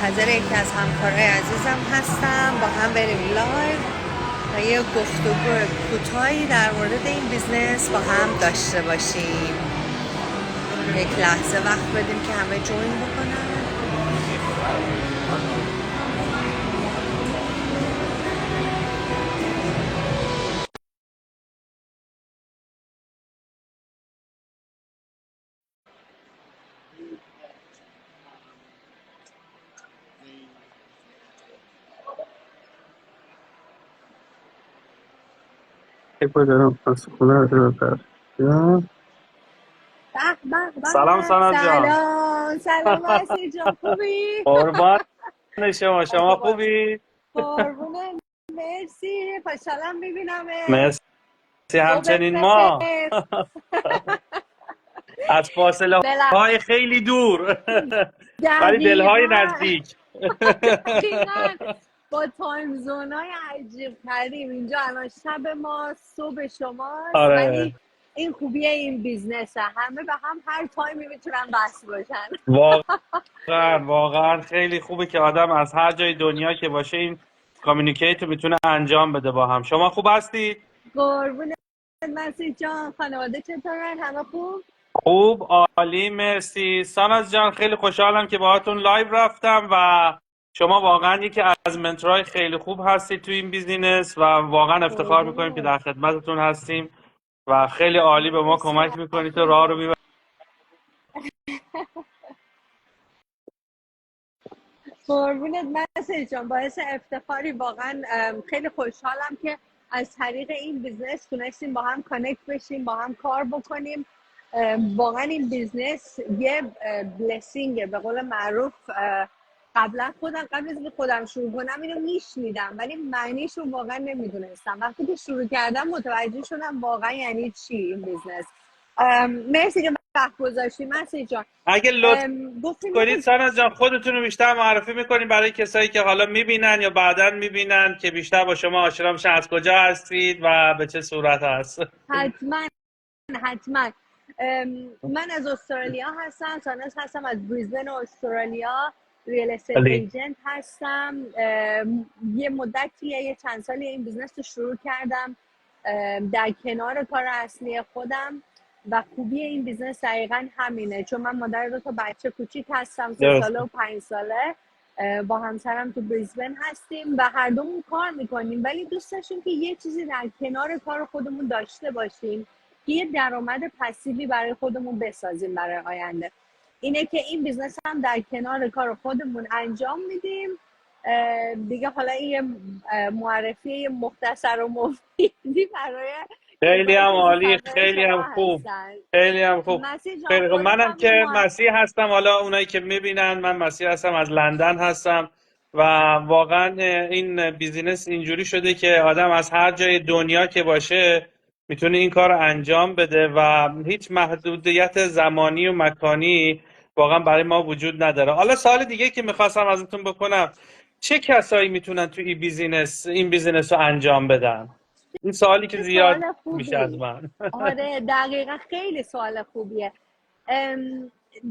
منتظر یکی از همکارای عزیزم هستم با هم بریم لایو و یه گفتگو کوتاهی در مورد این بیزنس با هم داشته باشیم. یک لحظه وقت بدیم که همه جوین بکنن. سلام سانا جان. سلام مسیح جان، خوبی؟ قربان شما خوبی؟ قربونه، مرسی، خوشحالم میبینمت. مرسی همچنین ما از فاصله های خیلی دور ولی دلهای نزدیک. دقیقاً با تایم زون های عجیب غریب، اینجا الان شب ما صبح شماست. آره ولی این خوبیه این بیزنسه، همه به هم هر تایمی میتونن بس باشن. واقعا خیلی خوبه که آدم از هر جای دنیا که باشه این کامیونیکیت رو میتونه انجام بده با هم. شما خوب هستید؟ قربونت مسیح جان، خانواده چطورن؟ همه خوب؟ خوب، عالی، مرسی. ساناز جان خیلی خوشحالم که باهاتون لایو رفتم و شما واقعا یکی از منتورهای خیلی خوب هستید تو این بیزینس و واقعا افتخار میکنیم که در خدمتتون هستیم و خیلی عالی به ما کمک میکنید و راه رو میبرید. قربونت مسیح جان، باعث افتخاری واقعا. خیلی خوشحالم که از طریق این بیزنس تونستیم با هم کانکت بشیم، با هم کار بکنیم. واقعا این بیزنس یه بلسینگه به قول معروف. قبل از اینکه خودم شروع کنم اینو میشنیدم ولی معنیش رو واقعا نمیدونستم. وقتی که شروع کردم متوجه شدم واقعا یعنی چی این بیزنس. مرسی که وقت گذاشتی مسیح جان. اگه لطف کنید ساناز جان خودتون رو بیشتر معرفی میکنید برای کسایی که حالا میبینن یا بعدا میبینن که بیشتر با شما آشنا بشن، از کجا هستید و به چه صورت هست؟ حتما. من از استرالیا هستم، ساناز هستم، از بریزبن استرالیا. ریال استیت ایجنت هستم. یه مدتیه، یه چند سالی این بیزنس رو شروع کردم در کنار کار اصلی خودم و خوبی این بیزنس دقیقا همینه، چون من مادر 2 بچه کوچیک هستم، 3 ساله و 5 ساله. با همسرم تو بریزبن هستیم و هر دومون کار میکنیم ولی دوست داشتیم که یه چیزی در کنار کار خودمون داشته باشیم که یه درآمد پسیوی برای خودمون بسازیم برای آینده. اینه که این بیزنس هم در کنار کار خودمون انجام میدیم دیگه. حالا این معرفی مختصر و مفیدی برای خیلی هم عالی، خیلی هم خوب، خیلی هم خوب. خیلی خوب. منم که مسیح هستم، حالا اونایی که میبینن من مسیح هستم، از لندن هستم و واقعا این بیزینس اینجوری شده که آدم از هر جای دنیا که باشه میتونه این کار رو انجام بده و هیچ محدودیت زمانی و مکانی واقعا برای ما وجود نداره. حالا سوال دیگه که میخواستم ازتون بکنم، چه کسایی میتونن تو این بیزینس رو انجام بدن؟ این سوالی که زیاد میشه از من. آره دقیقا، خیلی سوال خوبیه.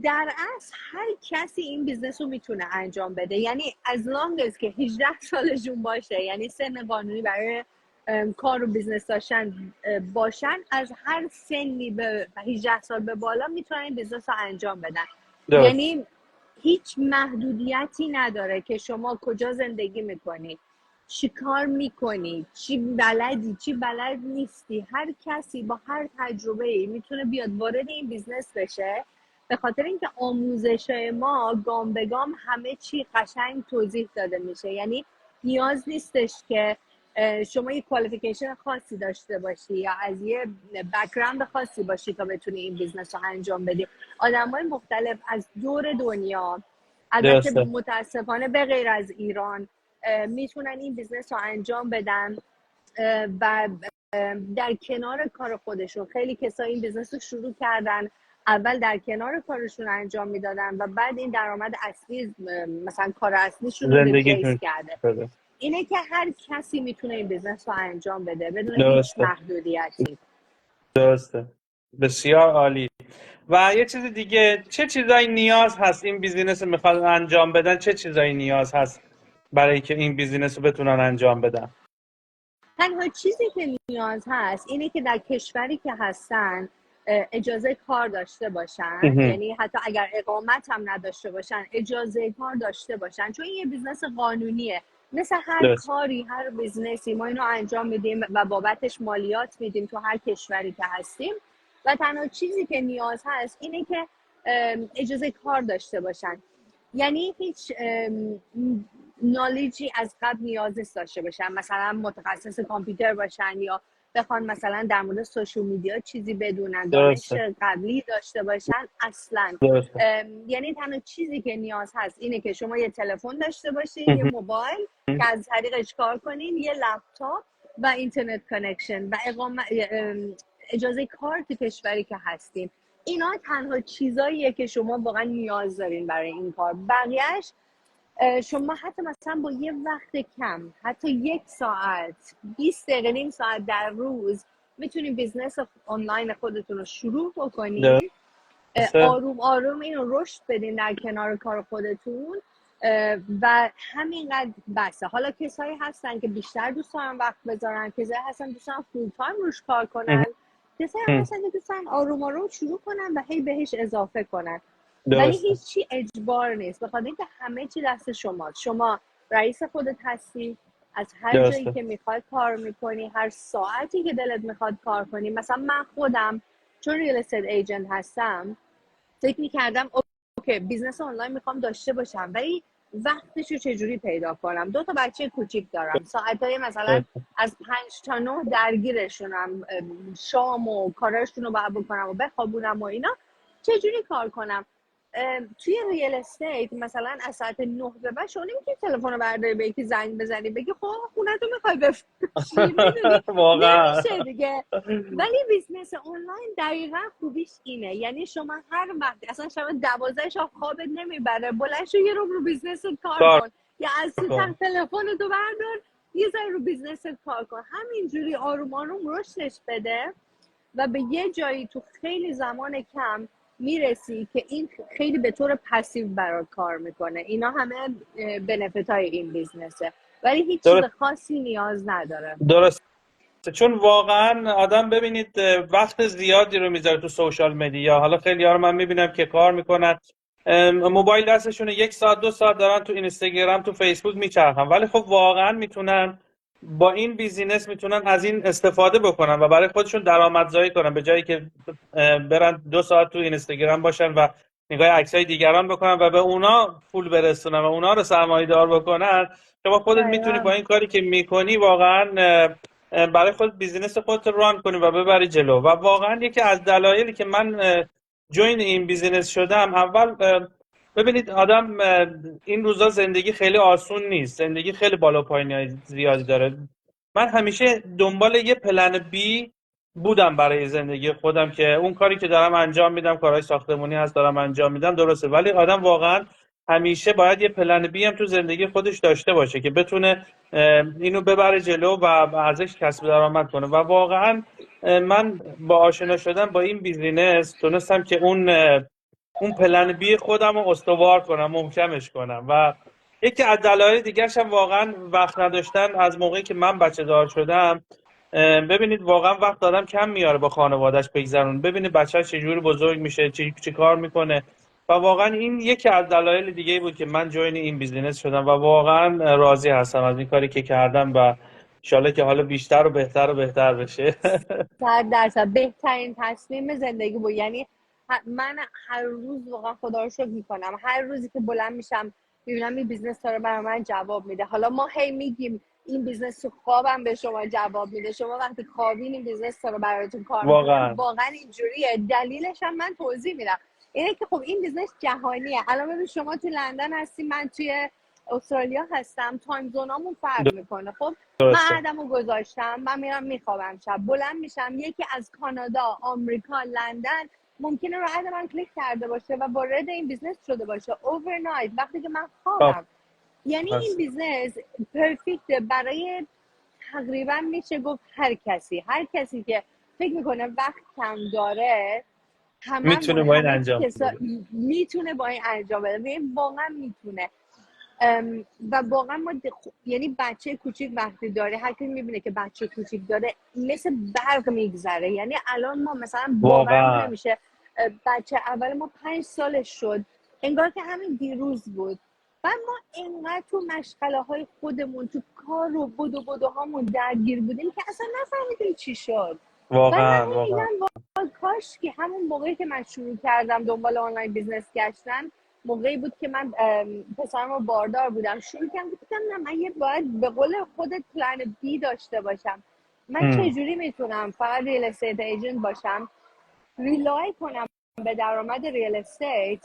در اصل هر کسی این بیزنس رو میتونه انجام بده، یعنی از لانگ از که 18 سالشون باشه، یعنی سن قانونی برای کار و بیزنس داشتن باشن، از هر سنی به 18 سال به بالا میتونن این بیزنس رو انجام بدن. یعنی هیچ محدودیتی نداره که شما کجا زندگی میکنی، چی کار میکنی، چی بلدی، چی بلد نیستی. هر کسی با هر تجربه‌ای میتونه بیاد وارد این بیزنس بشه، به خاطر اینکه آموزش ما گام به گام همه چی قشنگ توضیح داده میشه. یعنی نیاز نیستش که شما یه کوالیفیکیشن خاصی داشته باشی یا از یه بک‌گراند خاصی باشی تا بتونی این بیزنس رو انجام بدی. آدمای مختلف از دور دنیا، البته متاسفانه به غیر از ایران، میتونن این بیزنس رو انجام بدن و در کنار کار خودشون. خیلی کسایی این بیزنس رو شروع کردن، اول در کنار کارشون انجام میدادن و بعد این درآمد اصلی، مثلا کار اصلیشون رو ریپلیس کرده. اینه که هر کسی میتونه این بیزنس رو انجام بده بدون هیچ محدودیتی. درسته. بسیار عالی. و یه چیز دیگه، چه چیزایی نیاز هست این بیزینس رو میخواد انجام بدن، چه چیزایی نیاز هست برای که این بیزینس رو بتونن انجام بدن؟ تنها چیزی که نیاز هست اینه که در کشوری که هستن اجازه کار داشته باشن، یعنی حتی اگر اقامت هم نداشته باشن اجازه کار داشته باشن، چون این یه بیزنس قانونیه. مثل هر کاری، هر بیزنسی ما اینو انجام میدیم و بابتش مالیات میدیم تو هر کشوری که هستیم و تنها چیزی که نیاز هست اینه که اجازه کار داشته باشن. یعنی هیچ نالجی از قبل نیاز نیست داشته باشن، مثلا متخصص کامپیوتر باشن یا بخوان مثلا در مورد سوشال میدیا چیزی بدونن، دانش قبلی داشته باشن اصلا. یعنی تنها چیزی که نیاز هست اینه که شما یه تلفن داشته باشین، یه موبایل که از طریقش کار کنین، یه لپتاپ و اینترنت کانکشن و اجازه کار تو کشوری که هستین. اینا تنها چیزاییه که شما واقعا نیاز دارین برای این کار. بقیهش شما حتی مثلا با یه وقت کم، حتی 1 ساعت، 20 دقیقه، نیم ساعت در روز میتونین بیزنس آنلاین خودتون رو شروع بکنین. آروم آروم اینو رشد بدین در کنار کار خودتون و همینقدر بسه. حالا کسایی هستن که بیشتر دوست دارن وقت بذارن، کسایی هستن دوست دارن فول تایم روش کار کنن، کسایی هستن که دوست دارن آروم آروم شروع کنن و هی بهش اضافه کنن. ولی هیچی اجبار نیست، بخاطر اینکه همه چی دست شماست. شما رئیس خودت هستی، از هر جایی که میخوای کار میکنی، هر ساعتی که دلت میخواد کار کنی. مثلا من خودم چون ریل استیت ایجنت هستم فکر میکردم اوکی بیزنس آنلاین میخوام داشته باشم، ولی وقتشو چجوری پیدا کنم؟ 2 تا بچه کوچیک دارم، ساعتهای مثلا از 5 تا 9 درگیرشونم، شام و کاراشون رو باید بکنم و بخوابونم و اینا. چجوری کار کنم؟ توی ریل استیت مثلا از ساعت 9 به بعد شما نمیتونی تلفن رو برداری به یکی زنگ بزنی بگی خب خونه تو میخوای بفروشی، نمیشه دیگه. ولی بیزنس آنلاین دقیقا خوبیش اینه، یعنی شما هر وقت اصلا شما 12 شب خوابت نمیبره، بلند شو یه رو بیزنس کار کن، یا از تو تلفن تو بردار یه ذره رو بیزنس کار کن. همینجوری آروم آروم رشدش بده و به یه جایی تو خیلی زمان کم میرسی که این خیلی به طور پسیو برات کار میکنه. اینا همه بنفیت های این بیزنسه، ولی هیچ چیز خاصی نیاز نداره. درست. چون واقعا آدم ببینید وقت زیادی رو میذاره تو سوشال مدیا. حالا خیلی ها رو من میبینم که کار میکنن موبایل دستشونه 1 ساعت 2 ساعت دارن تو اینستاگرام تو فیسبوک میچرخن، ولی خب واقعا میتونن با این بیزینس میتونن از این استفاده بکنن و برای خودشون درآمدزایی کنن، به جایی که برن 2 ساعت تو اینستاگرام باشن و نگاه عکسای دیگران بکنن و به اونا پول برسونن و اونا رو سرمایه‌دار بکنن. شما خودت میتونی با این کاری که میکنی واقعا برای خود بیزینس خودت ران کنی و ببری جلو. و واقعا یکی از دلایلی که من جوین این بیزینس شدم، اول ببینید آدم این روزا زندگی خیلی آسون نیست، زندگی خیلی بالا پایین‌های زیادی داره. من همیشه دنبال یه پلن بی بودم برای زندگی خودم که اون کاری که دارم انجام میدم، کارهای ساختمانی هست دارم انجام میدم درسته، ولی آدم واقعا همیشه باید یه پلن بی هم تو زندگی خودش داشته باشه که بتونه اینو ببره جلو و ارزش کسب درآمد کنه. و واقعا من با آشنا شدن با این بیزینس تونستم که اون پلن بی خودم رو استوار کنم، محکمش کنم. و یکی از دلایل دیگرش هم واقعا وقت نداشتن از موقعی که من بچه دار شدم. ببینید واقعا وقت آدم کم میاره با خانواده‌اش بگذرون، ببینید بچه‌ش چجوری بزرگ میشه، چی کار میکنه. و واقعا این یکی از دلایل دیگه بود که من جوین این بیزینس شدم و واقعا راضی هستم از این کاری که کردم و انشالله که حالا بیشتر و بهتر بشه. 100% بهترین تصمیم زندگی بود. یعنی من هر روز واقعا خدا رو شکر میکنم، هر روزی که بلند میشم میبینم این بیزنس داره برای من جواب میده. حالا ما هی میگیم این بیزنس تو خوابم به شما جواب میده، شما وقتی خوابین این بیزنس داره براتون کار میکنه. واقعا اینجوریه. دلیلش هم من توضیح میدم. اینه که خب این بیزنس جهانیه. الان ببین شما تو لندن هستی، من توی استرالیا هستم، تایم زونامون فرق میکنه. خب من عدمو گذاشتم، من میرم میخوابم، شب بلند میشم یکی از کانادا، آمریکا، لندن ممکنه رو عدم من کلیک کرده باشه و وارد این بیزنس شده باشه اوورنایت وقتی که من خوابم. یعنی این بیزنس پرفکت برای تقریبا میشه گفت هر کسی که فکر میکنه وقت کم داره، میتونه با این همه انجام بده. میتونه با این انجام بده، واقعا میتونه. و واقعا ما یعنی بچه کوچیک وقتی داره، هر کی میبینه که بچه کوچیک داره مثل برق میگذره. یعنی الان ما مثلا باورمون واقعا نمیشه بچه اول ما 5 سالش شد، انگار که همین دیروز بود. و ما انقدر تو مشغله های خودمون، تو کار و بدوهامون درگیر بودیم که اصلا نفهمیدیم چی شد. بعد من واقعا هی واقعا میگم کاش که همون موقعی که من شروع کردم دنبال آنلاین بیزنس گشتن، موقعی بود که من پسرم رو باردار بودم، شروع کردم گفتم نه، من یه باید به قول خودت پلن بی داشته باشم. من ام. چجوری میتونم فقط ریل استیت ایجنت باشم، ریلای کنم به درآمد ریل استیت،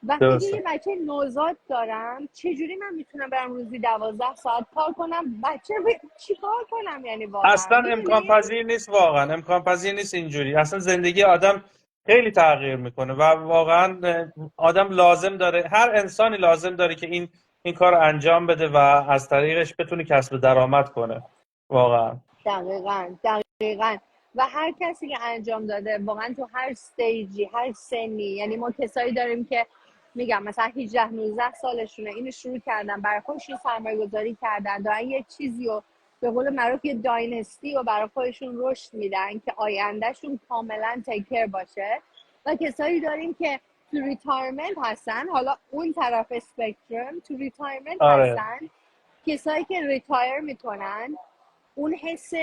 وقتی که درسته. یه بچه نوزاد دارم چجوری من میتونم برم روزی 12 ساعت کار کنم، بچه چیکار کنم؟ یعنی واقعا اصلا امکان میدونی. پذیر نیست، واقعا امکان پذیر نیست اینجوری. اصلا زندگی آدم خیلی تغییر میکنه و واقعا آدم لازم داره، هر انسانی لازم داره که این کار رو انجام بده و از طریقش بتونه کسب درآمد کنه. واقعا دقیقاً دقیقاً. و هر کسی که انجام داده واقعا تو هر استیجی، هر سنی، یعنی ما کسایی داریم که میگم مثلا 18 19 سالشونه اینو شروع کردن، برای خودشون سرمایه گذاری کردن، دارن یه چیزی رو به قول معروف یه داینستی رو برای خودشون رشد میدن که آیندهشون کاملا تیکر باشه. و کسایی داریم که تو ریتایرمنت هستن، حالا اون طرف اسپکترم تو ریتایرمنت آره. هستن، کسایی که ریتایر میکنن، اون حس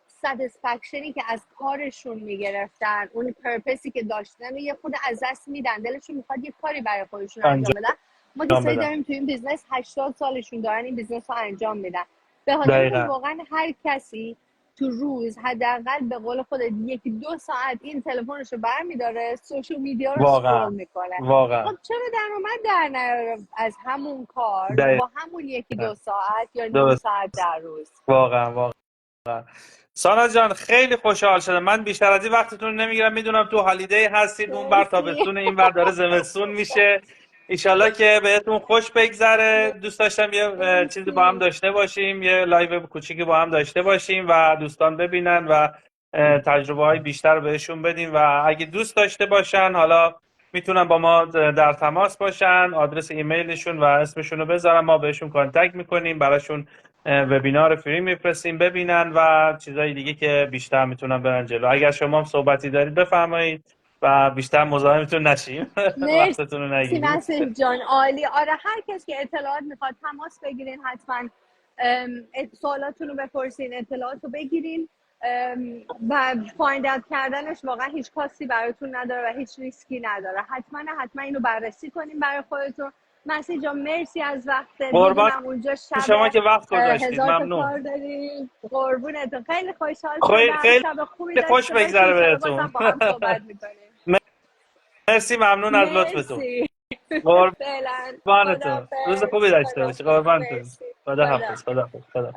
ستیسفکشنی که از کارشون میگرفتن، اون پرپسی که داشتن یه خود از دست میدن، دلشون میخواد یه کاری برای خودشون انجام بدن. ما انجام کسایی بدم. داریم تو این بیزنس 80 سالشون دارن این بیزنس رو انجام میدن، به خاطر اینکه دقیقا. واقعا هر کسی تو روز حداقل به قول خودت 1-2 ساعت این تلفنش رو برمیداره، سوشال میدیا رو سکرول واقعا میکنه. واقعا. خب چرا درآمد در نیاره از همون کار دقیقا. با همون 1-2 ساعت یا نیم درست. ساعت در روز؟ واقعا واقعا. سانا جان خیلی خوشحال شدم. من بیشتر از این وقتتون رو نمیگیرم، میدونم تو هالیدی هستید، اون بر مرسی. تابستون، این بر داره زمستون میشه. ایشالله که بهتون خوش بگذره. دوست داشتم یه چیزی با هم مرسی. داشته باشیم، یه لایو کوچیکی با هم داشته باشیم و دوستان ببینن و تجربه های بیشتر رو بهشون بدیم و اگه دوست داشته باشن حالا میتونن با ما در تماس باشن، آدرس ایمیلشون و اسمشون رو بذارن، ما بهشون کانتکت میکنیم، براشون وبینار فری میفرستیم ببینن و چیزای دیگه که بیشتر میتونن برن جلو. اگر شما هم صحبتی دارید بفرمایید و بیشتر مزاحمتون نشیم. مرسی وقتتون رو نگیریم. نصیر جان، عالی. آره هر کس که اطلاعات میخواد تماس بگیرین حتما، سوالاتون رو بپرسین، اطلاعات رو بگیرین. و فایند اوت کردنش واقعا هیچ کاستی براتون نداره و هیچ ریسکی نداره. حتما اینو بررسی کنین برای خودتون. نصیر جان مرسی از وقتت، قربان میدونم اونجا شب شما که وقت گذاشتید، 1000 تا ممنون. کار دارین. قربونتون، خیلی خوشحال شدم. خیلی شب خوبی خوش داشته باشین، بگذره انشالله بازم بهتون. با هم صحبت میکنیم. مرسی، ممنون از لطفتون. مرسی. فعلا قربانتون، روز خداحافظ. خوبی داشته باشی. خداحافظ. قربانتون. مرسی. خدا خدا. حافظ. خدا حافظ. خدا.